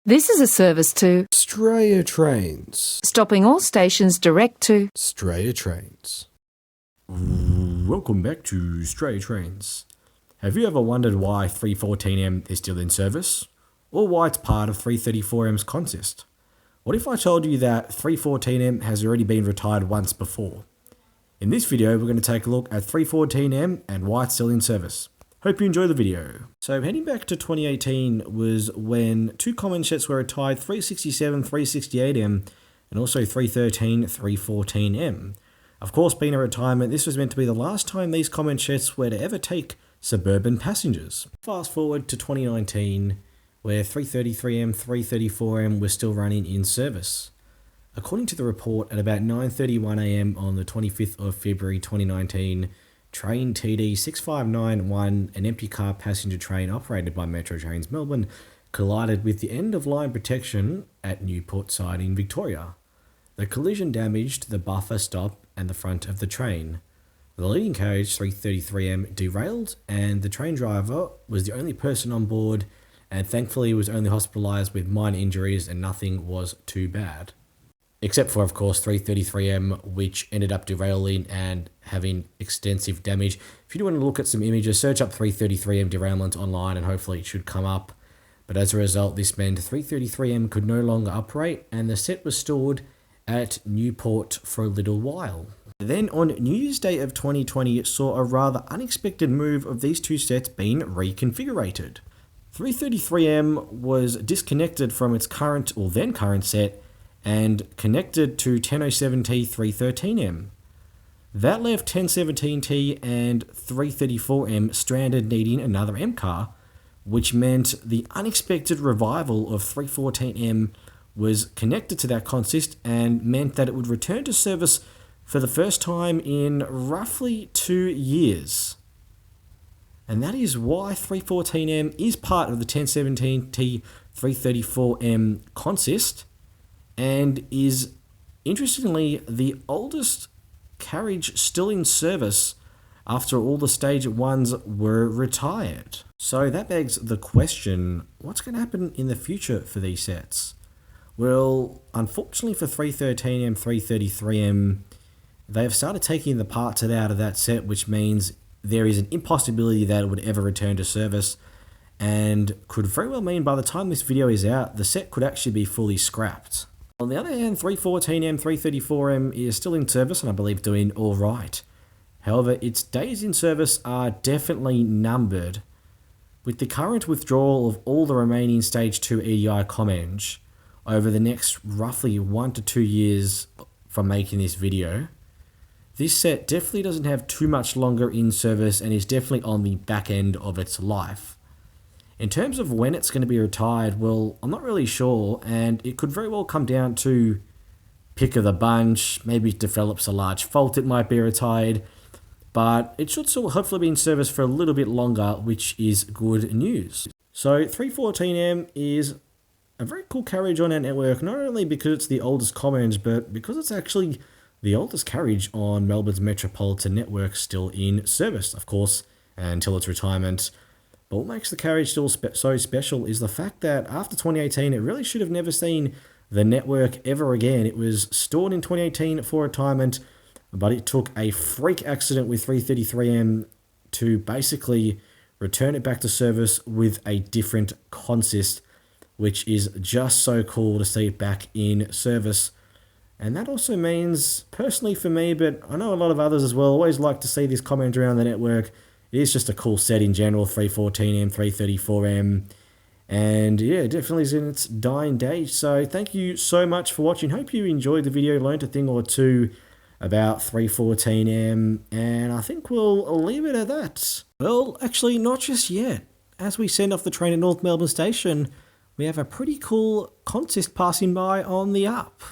This is a service to Strayatrains. stopping all stations direct to Strayatrains. Welcome back to Strayatrains. Have you ever wondered why 314M is still in service? Or why it's part of 334M's consist? What if I told you that 314M has already been retired once before? In this video, we're going to take a look at 314M and why it's still in service. Hope you enjoy the video. So heading back to 2018 was when two common sets were retired, 367-368M and also 314M. Of course, being a retirement, this was meant to be the last time these common sets were to ever take suburban passengers. Fast forward to 2019, where 333M, 334M were still running in service. According to the report, at about 9:31 AM on the 25th of February 2019, train TD 6591, an empty car passenger train operated by Metro Trains Melbourne, collided with the end of line protection at Newport side in Victoria. The collision damaged the buffer stop and the front of the train. The leading carriage 333M derailed, and the train driver was the only person on board, and thankfully was only hospitalised with minor injuries and nothing was too bad. Except for, of course, 333M, which ended up derailing and having extensive damage. If you do want to look at some images, search up 333M derailment online and hopefully it should come up. But as a result, this meant 333M could no longer operate and the set was stored at Newport for a little while. Then on New Year's Day of 2020, it saw a rather unexpected move of these two sets being reconfigurated. 333M was disconnected from its current or then current set and connected to 1017T-334M. That left 1017T and 334M stranded, needing another M car, which meant the unexpected revival of 314M was connected to that consist and meant that it would return to service for the first time in roughly 2 years. And that is why 314M is part of the 1017T-334M consist, and is, interestingly, the oldest carriage still in service after all the stage 1s were retired. So that begs the question, what's going to happen in the future for these sets? Well, unfortunately for 313M, 333M, they have started taking the parts out of that set, which means there is an impossibility that it would ever return to service, and could very well mean by the time this video is out, the set could actually be fully scrapped. On the other hand, 314M, 334M is still in service and I believe doing alright. However, its days in service are definitely numbered. With the current withdrawal of all the remaining Stage 2 EDI commenge over the next roughly 1 to 2 years from making this video, this set definitely doesn't have too much longer in service and is definitely on the back end of its life. In terms of when it's going to be retired, well, I'm not really sure, and it could very well come down to pick of the bunch. Maybe it develops a large fault, it might be retired, but it should still hopefully be in service for a little bit longer, which is good news. So 314M is a very cool carriage on our network, not only because it's the oldest commons, but because it's actually the oldest carriage on Melbourne's metropolitan network still in service, of course, until its retirement. But what makes the carriage still so special is the fact that after 2018, it really should have never seen the network ever again. It was stored in 2018 for retirement, but it took a freak accident with 333M to basically return it back to service with a different consist, which is just so cool to see it back in service. And that also means, personally for me, but I know a lot of others as well, always like to see this comment around the network. It is just a cool set in general, 314M, 334M, and yeah, it definitely is in its dying days. So thank you so much for watching. Hope you enjoyed the video, learned a thing or two about 314M, and I think we'll leave it at that. Well, actually, not just yet. As we send off the train at North Melbourne Station, we have a pretty cool consist passing by on the up.